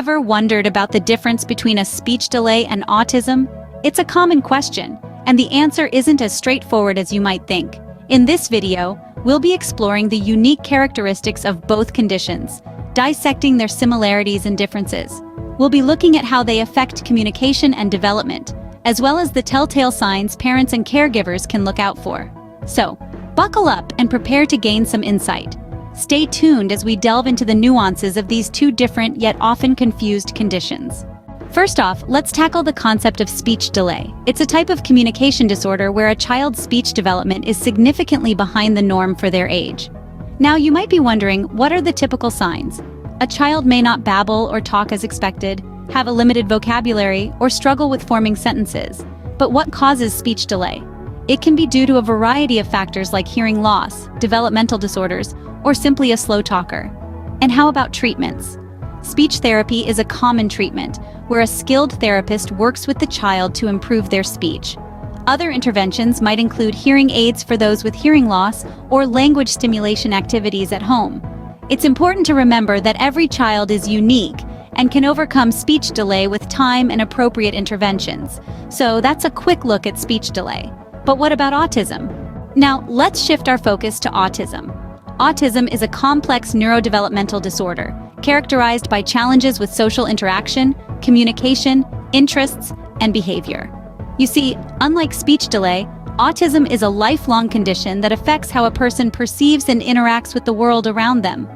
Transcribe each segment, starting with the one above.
Ever wondered about the difference between a speech delay and autism? It's a common question, and the answer isn't as straightforward as you might think. In this video, we'll be exploring the unique characteristics of both conditions, dissecting their similarities and differences. We'll be looking at how they affect communication and development, as well as the telltale signs parents and caregivers can look out for. So, buckle up and prepare to gain some insight. Stay tuned as we delve into the nuances of these two different yet often confused conditions. First off, let's tackle the concept of speech delay. It's a type of communication disorder where a child's speech development is significantly behind the norm for their age. Now, you might be wondering, what are the typical signs? A child may not babble or talk as expected, have a limited vocabulary, or struggle with forming sentences. But what causes speech delay? It can be due to a variety of factors like hearing loss, developmental disorders, or simply a slow talker. And how about treatments? Speech therapy is a common treatment where a skilled therapist works with the child to improve their speech. Other interventions might include hearing aids for those with hearing loss or language stimulation activities at home. It's important to remember that every child is unique and can overcome speech delay with time and appropriate interventions. So that's a quick look at speech delay. But what about autism? Now, let's shift our focus to autism. Autism is a complex neurodevelopmental disorder characterized by challenges with social interaction, communication, interests, and behavior. You see, unlike speech delay, autism is a lifelong condition that affects how a person perceives and interacts with the world around them.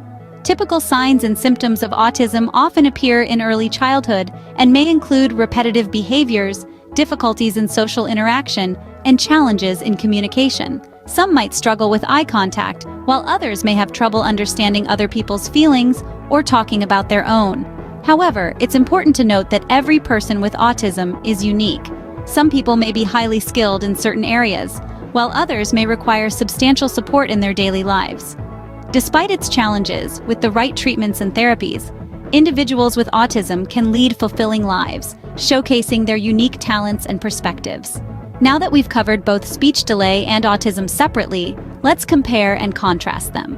Typical signs and symptoms of autism often appear in early childhood and may include repetitive behaviors, difficulties in social interaction, and challenges in communication. Some might struggle with eye contact, while others may have trouble understanding other people's feelings or talking about their own. However, it's important to note that every person with autism is unique. Some people may be highly skilled in certain areas, while others may require substantial support in their daily lives. Despite its challenges, with the right treatments and therapies, individuals with autism can lead fulfilling lives, showcasing their unique talents and perspectives. Now that we've covered both speech delay and autism separately, let's compare and contrast them.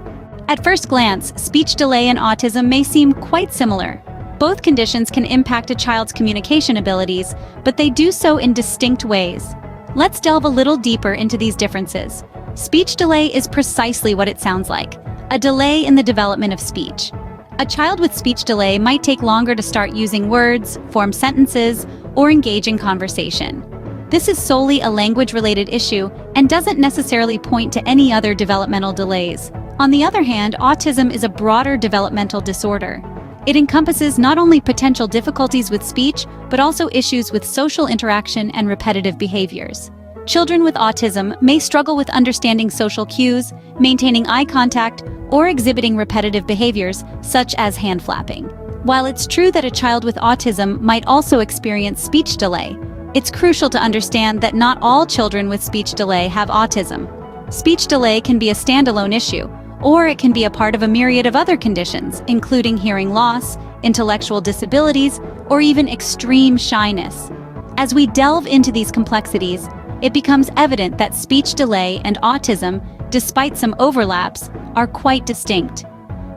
At first glance, speech delay and autism may seem quite similar. Both conditions can impact a child's communication abilities, but they do so in distinct ways. Let's delve a little deeper into these differences. Speech delay is precisely what it sounds like: a delay in the development of speech. A child with speech delay might take longer to start using words, form sentences, or engage in conversation. This is solely a language-related issue and doesn't necessarily point to any other developmental delays. On the other hand, autism is a broader developmental disorder. It encompasses not only potential difficulties with speech, but also issues with social interaction and repetitive behaviors. Children with autism may struggle with understanding social cues, maintaining eye contact, or exhibiting repetitive behaviors, such as hand flapping. While it's true that a child with autism might also experience speech delay, it's crucial to understand that not all children with speech delay have autism. Speech delay can be a standalone issue, or it can be a part of a myriad of other conditions, including hearing loss, intellectual disabilities, or even extreme shyness. As we delve into these complexities, it becomes evident that speech delay and autism, despite some overlaps, are quite distinct.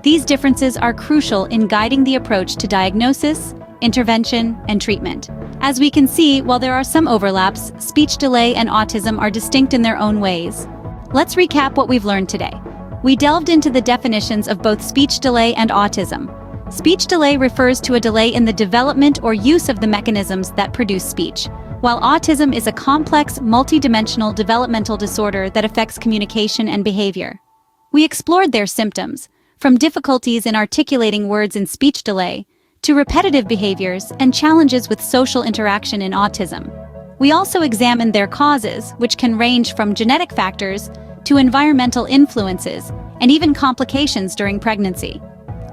These differences are crucial in guiding the approach to diagnosis, intervention, and treatment. As we can see, while there are some overlaps, speech delay and autism are distinct in their own ways. Let's recap what we've learned today. We delved into the definitions of both speech delay and autism. Speech delay refers to a delay in the development or use of the mechanisms that produce speech, while autism is a complex, multidimensional developmental disorder that affects communication and behavior. We explored their symptoms, from difficulties in articulating words in speech delay, to repetitive behaviors and challenges with social interaction in autism. We also examined their causes, which can range from genetic factors to environmental influences and even complications during pregnancy.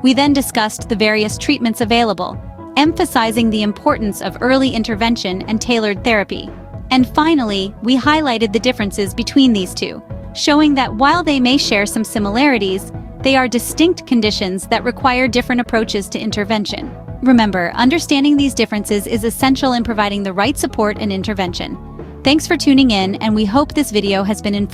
We then discussed the various treatments available, emphasizing the importance of early intervention and tailored therapy. And finally, we highlighted the differences between these two, showing that while they may share some similarities, they are distinct conditions that require different approaches to intervention. Remember, understanding these differences is essential in providing the right support and intervention. Thanks for tuning in, and we hope this video has been informative.